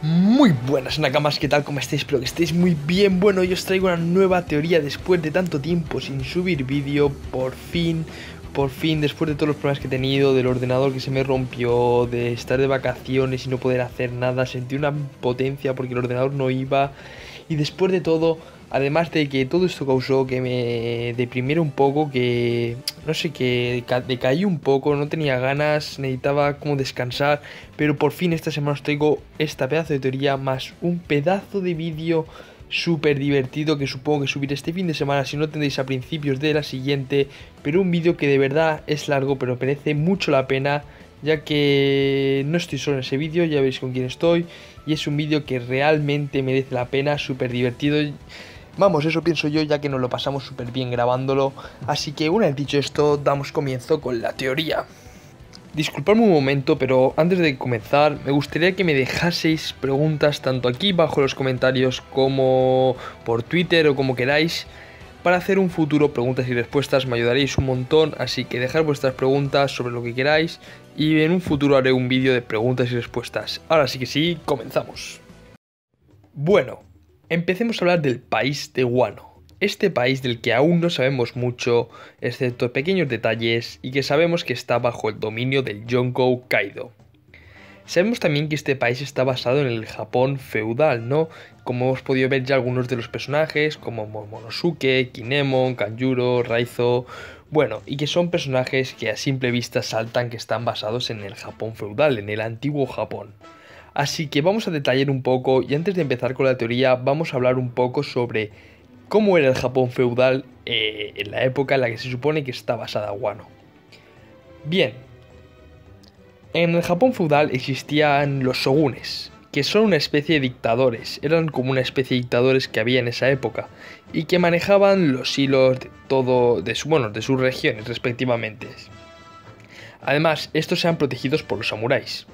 Muy buenas Nakamas, ¿qué tal? ¿Cómo estáis? Espero que estéis muy bien. Bueno, yo os traigo una nueva teoría después de tanto tiempo sin subir vídeo. Por fin, después de todos los problemas que he tenido, del ordenador que se me rompió, de estar de vacaciones y no poder hacer nada, sentí una impotencia porque el ordenador no iba. Y después de todo, además de que todo esto causó que me deprimiera un poco, que no sé, que decaí un poco, no tenía ganas, necesitaba como descansar, pero por fin esta semana os traigo esta pedazo de teoría más un pedazo de vídeo súper divertido que supongo que subiré este fin de semana si no tendréis a principios de la siguiente, pero un vídeo que de verdad es largo pero merece mucho la pena, ya que no estoy solo en ese vídeo, ya veréis con quién estoy, y es un vídeo que realmente merece la pena, súper divertido. Vamos, eso pienso yo, ya que nos lo pasamos súper bien grabándolo. Así que una vez dicho esto, damos comienzo con la teoría. Disculpadme un momento, pero antes de comenzar, me gustaría que me dejaseis preguntas tanto aquí bajo en los comentarios como por Twitter o como queráis. Para hacer un futuro preguntas y respuestas me ayudaréis un montón, así que dejad vuestras preguntas sobre lo que queráis y en un futuro haré un vídeo de preguntas y respuestas. Ahora sí que sí, comenzamos. Bueno, empecemos a hablar del país de Wano. Este país del que aún no sabemos mucho, excepto pequeños detalles, y que sabemos que está bajo el dominio del Yonkou Kaido. Sabemos también que este país está basado en el Japón feudal, ¿no? Como hemos podido ver ya algunos de los personajes, como Momonosuke, Kinemon, Kanjuro, Raizo... Bueno, y que son personajes que a simple vista saltan que están basados en el Japón feudal, en el antiguo Japón. Así que vamos a detallar un poco, y antes de empezar con la teoría, vamos a hablar un poco sobre cómo era el Japón feudal en la época en la que se supone que está basada Wano. Bien, en el Japón feudal existían los shogunes, que son una especie de dictadores, eran como una especie de dictadores que había en esa época, y que manejaban los hilos de todo, de sus regiones respectivamente. Además, estos eran protegidos por los samuráis.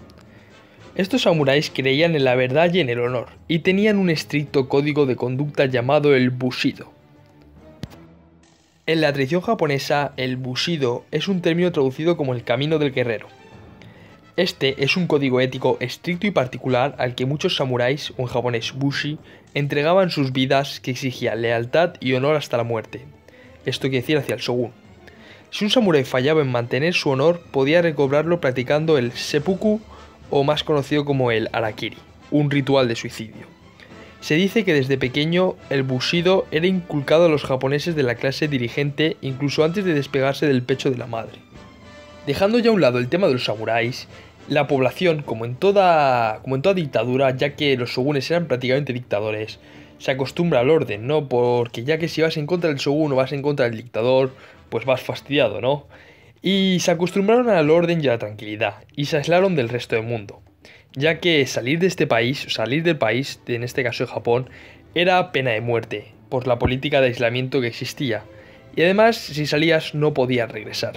Estos samuráis creían en la verdad y en el honor, y tenían un estricto código de conducta llamado el Bushido. En la tradición japonesa, el Bushido es un término traducido como el camino del guerrero. Este es un código ético estricto y particular al que muchos samuráis, o en japonés bushi, entregaban sus vidas, que exigía lealtad y honor hasta la muerte. Esto quiere decir hacia el shogun. Si un samurái fallaba en mantener su honor, podía recobrarlo practicando el seppuku, o más conocido como el harakiri, un ritual de suicidio. Se dice que desde pequeño el bushido era inculcado a los japoneses de la clase dirigente incluso antes de despegarse del pecho de la madre. Dejando ya a un lado el tema de los samuráis, la población, como en toda dictadura, ya que los shogunes eran prácticamente dictadores, se acostumbra al orden, ¿no? Porque ya que si vas en contra del shogun o vas en contra del dictador, pues vas fastidiado, ¿no? Y se acostumbraron al orden y a la tranquilidad, y se aislaron del resto del mundo, ya que salir del país, en este caso de Japón, era pena de muerte, por la política de aislamiento que existía, y además si salías no podías regresar.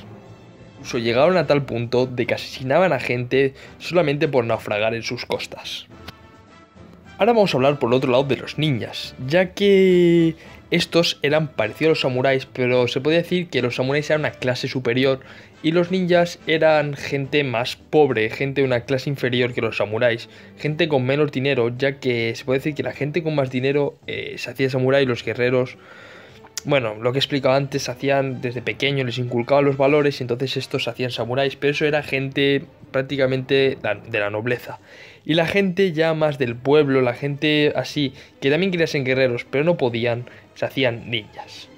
Incluso llegaron a tal punto de que asesinaban a gente solamente por naufragar en sus costas. Ahora vamos a hablar por otro lado de los ninjas, ya que estos eran parecidos a los samuráis, pero se podía decir que los samuráis eran una clase superior y los ninjas eran gente más pobre, gente de una clase inferior que los samuráis, gente con menos dinero, ya que se puede decir que la gente con más dinero se hacía samurái y los guerreros, bueno, lo que he explicado antes, hacían desde pequeño, les inculcaban los valores y entonces estos hacían samuráis, pero eso era gente prácticamente de la nobleza. Y la gente ya más del pueblo, la gente así, que también querían ser guerreros, pero no podían, se hacían ninjas.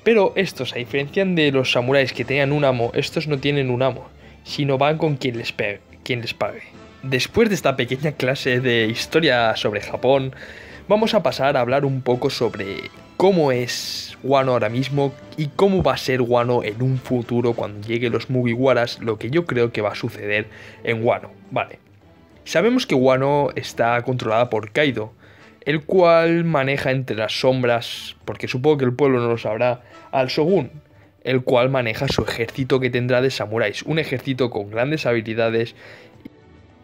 Pero estos, a diferencia de los samuráis que tenían un amo, estos no tienen un amo, sino van con quien les pague. Después de esta pequeña clase de historia sobre Japón, vamos a pasar a hablar un poco sobre cómo es Wano ahora mismo y cómo va a ser Wano en un futuro cuando lleguen los Mugiwaras, lo que yo creo que va a suceder en Wano. Vale, sabemos que Wano está controlada por Kaido, el cual maneja entre las sombras, porque supongo que el pueblo no lo sabrá, al Shogun, el cual maneja su ejército que tendrá de samuráis, un ejército con grandes habilidades.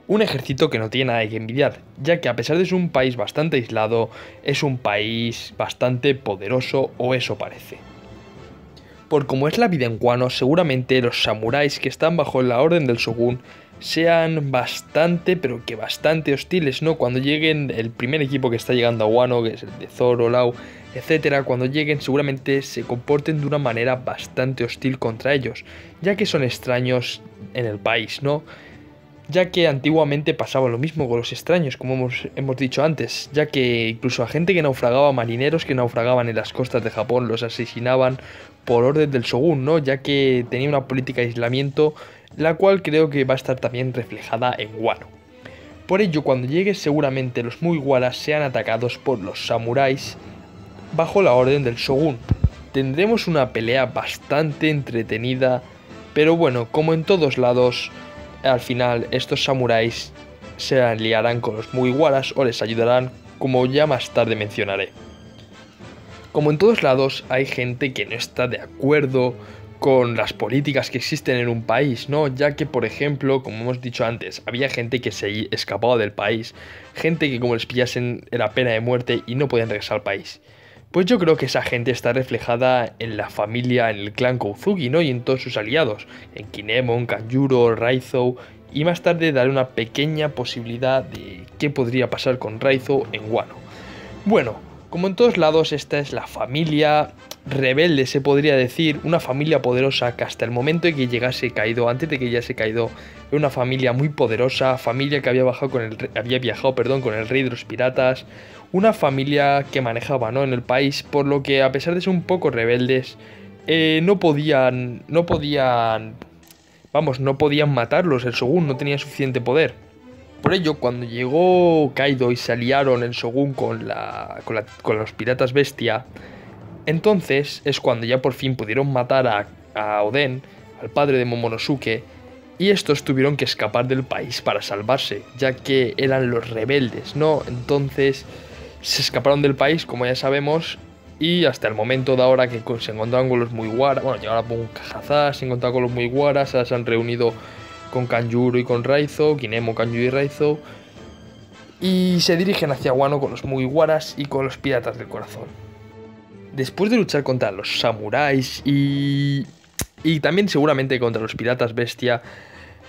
Un ejército que no tiene nada que envidiar, ya que a pesar de ser un país bastante aislado, es un país bastante poderoso, o eso parece. Por como es la vida en Wano, seguramente los samuráis que están bajo la orden del shogun sean bastante, pero que bastante hostiles, ¿no? Cuando lleguen el primer equipo que está llegando a Wano, que es el de Zoro, Lau, etcétera, cuando lleguen seguramente se comporten de una manera bastante hostil contra ellos, ya que son extraños en el país, ¿no? Ya que antiguamente pasaba lo mismo con los extraños, como hemos dicho antes, ya que incluso a gente que naufragaba, marineros que naufragaban en las costas de Japón, los asesinaban por orden del Shogun, ¿no? Ya que tenía una política de aislamiento, la cual creo que va a estar también reflejada en Wano. Por ello, cuando llegue seguramente los Mugiwaras sean atacados por los samuráis bajo la orden del Shogun. Tendremos una pelea bastante entretenida, pero bueno, como en todos lados, al final estos samuráis se aliarán con los Mugiwaras o les ayudarán, como ya más tarde mencionaré. Como en todos lados, hay gente que no está de acuerdo con las políticas que existen en un país, ¿no? Ya que, por ejemplo, como hemos dicho antes, había gente que se escapaba del país, gente que como les pillasen era pena de muerte y no podían regresar al país. Pues yo creo que esa gente está reflejada en la familia, en el clan Kozuki, ¿no? Y en todos sus aliados, en Kinemon, Kanjuro, Raizou, y más tarde daré una pequeña posibilidad de qué podría pasar con Raizou en Wano. Bueno, como en todos lados, esta es la familia rebelde, se podría decir, una familia poderosa que hasta el momento de que llegase Kaido, antes de que llegase Kaido, era una familia muy poderosa, familia que había viajado con el rey de los piratas, una familia que manejaba, ¿no?, en el país, por lo que a pesar de ser un poco rebeldes, no podían matarlos, el Shogun no tenía suficiente poder. Por ello, cuando llegó Kaido y se aliaron el Shogun con los piratas bestia, entonces es cuando ya por fin pudieron matar a Oden, al padre de Momonosuke, y estos tuvieron que escapar del país para salvarse, ya que eran los rebeldes, ¿no? Entonces se escaparon del país, como ya sabemos, y hasta el momento de ahora que se encontraron con los Mugiwaras, bueno, llegaron a Punkhazard, se encontraron con los Mugiwaras, ahora se han reunido con Kanjuro y con Raizou, Kinemon, Kanjuro y Raizou, y se dirigen hacia Wano con los Mugiwaras y con los piratas del corazón. Después de luchar contra los samuráis y también seguramente contra los piratas bestia,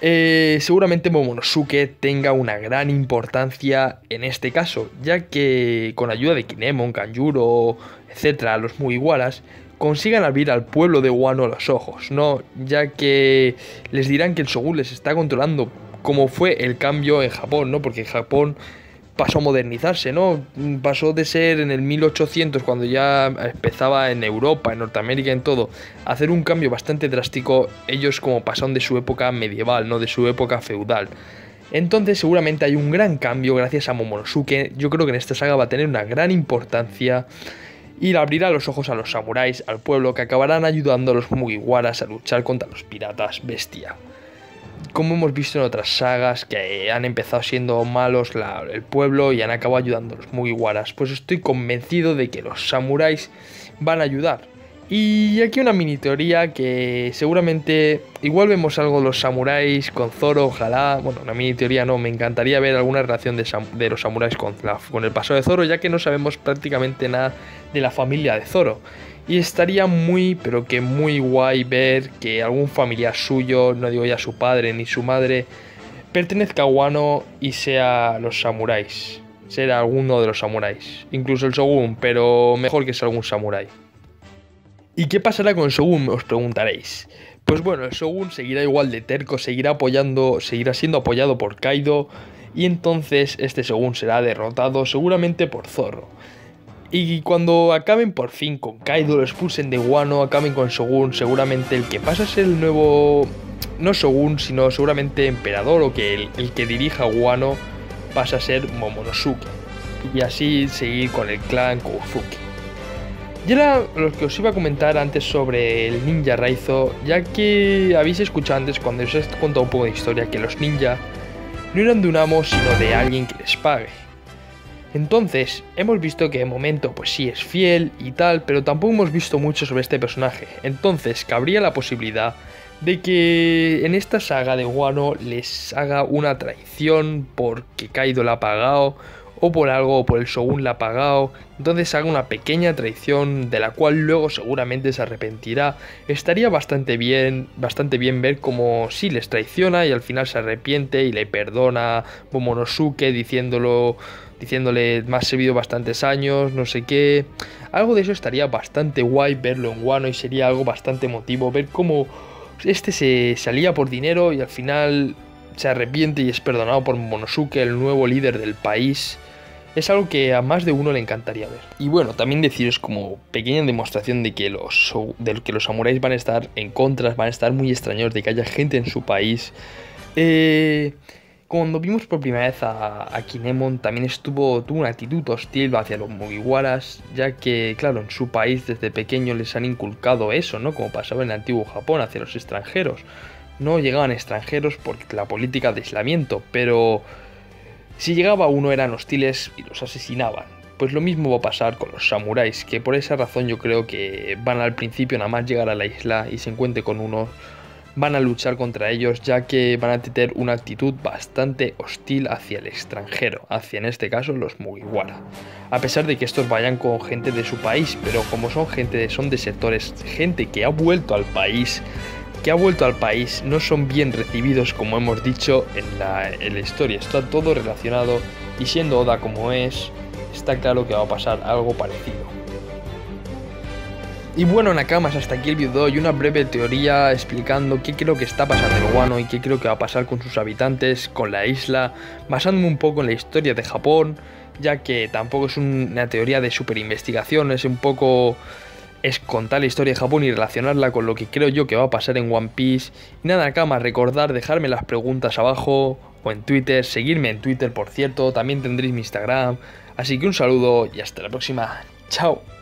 seguramente Momonosuke tenga una gran importancia en este caso, ya que con ayuda de Kinemon, Kanjuro, etc., los Mugiwaras consigan abrir al pueblo de Wano los ojos, ¿no? Ya que les dirán que el Shogun les está controlando, como fue el cambio en Japón, ¿no? Porque Japón pasó a modernizarse, ¿no? Pasó de ser en el 1800, cuando ya empezaba en Europa, en Norteamérica, en todo, a hacer un cambio bastante drástico. Ellos como pasaron de su época medieval, ¿no?, de su época feudal. Entonces seguramente hay un gran cambio gracias a Momonosuke. Yo creo que en esta saga va a tener una gran importancia y abrirá los ojos a los samuráis, al pueblo, que acabarán ayudando a los Mugiwaras a luchar contra los piratas bestia. Como hemos visto en otras sagas que han empezado siendo malos el pueblo y han acabado ayudando a los Mugiwaras, pues estoy convencido de que los samuráis van a ayudar. Y aquí una mini teoría que seguramente igual vemos algo de los samuráis con Zoro, ojalá. Bueno, una mini teoría no, me encantaría ver alguna relación de los samuráis con el pasado de Zoro, ya que no sabemos prácticamente nada de la familia de Zoro. Y estaría muy, pero que muy guay ver que algún familiar suyo, no digo ya su padre ni su madre, pertenezca a Wano y sea los samuráis. Será alguno de los samuráis. Incluso el Shogun, pero mejor que sea algún samurái. ¿Y qué pasará con el Shogun?, os preguntaréis. Pues bueno, el Shogun seguirá igual de terco, seguirá siendo apoyado por Kaido, y entonces este Shogun será derrotado seguramente por Zoro. Y cuando acaben por fin con Kaido, lo expulsen de Wano, acaben con Shogun, seguramente el que pasa a ser el nuevo, no Shogun, sino seguramente emperador, o que el que dirija Wano pasa a ser Momonosuke. Y así seguir con el clan Kozuki. Y era lo que os iba a comentar antes sobre el ninja Raizou, ya que habéis escuchado antes cuando os he contado un poco de historia que los ninja no eran de un amo sino de alguien que les pague. Entonces, hemos visto que de momento pues sí es fiel y tal, pero tampoco hemos visto mucho sobre este personaje. Entonces, cabría la posibilidad de que en esta saga de Wano les haga una traición porque Kaido la ha pagado, o por algo, o por el shogun la ha pagado. Entonces haga una pequeña traición de la cual luego seguramente se arrepentirá. Estaría bastante bien ver cómo sí les traiciona y al final se arrepiente y le perdona Momonosuke diciéndole me has servido bastantes años, no sé qué. Algo de eso estaría bastante guay verlo en Wano y sería algo bastante emotivo ver cómo este se salía por dinero y al final se arrepiente y es perdonado por Momonosuke, el nuevo líder del país. Es algo que a más de uno le encantaría ver. Y bueno, también deciros como pequeña demostración de que los samuráis van a estar en contra, van a estar muy extrañados de que haya gente en su país. Cuando vimos por primera vez a Kinemon, también tuvo una actitud hostil hacia los Mugiwaras, ya que, claro, en su país desde pequeño les han inculcado eso, ¿no? Como pasaba en el antiguo Japón hacia los extranjeros. No llegaban extranjeros por la política de aislamiento, pero si llegaba uno eran hostiles y los asesinaban. Pues lo mismo va a pasar con los samuráis, que por esa razón yo creo que van al principio nada más llegar a la isla y se encuentre con uno, van a luchar contra ellos, ya que van a tener una actitud bastante hostil hacia el extranjero, hacia en este caso los Mugiwara. A pesar de que estos vayan con gente de su país, pero como son desertores, gente que ha vuelto al país, no son bien recibidos como hemos dicho en la historia. Está todo relacionado y siendo Oda como es, está claro que va a pasar algo parecido. Y bueno, Nakamas, hasta aquí el video y una breve teoría explicando qué creo que está pasando en Wano y qué creo que va a pasar con sus habitantes, con la isla, basándome un poco en la historia de Japón, ya que tampoco es una teoría de super investigación, es un poco es contar la historia de Japón y relacionarla con lo que creo yo que va a pasar en One Piece. Y nada, Nakamas, recordar dejarme las preguntas abajo o en Twitter, seguirme en Twitter por cierto, también tendréis mi Instagram. Así que un saludo y hasta la próxima. Chao.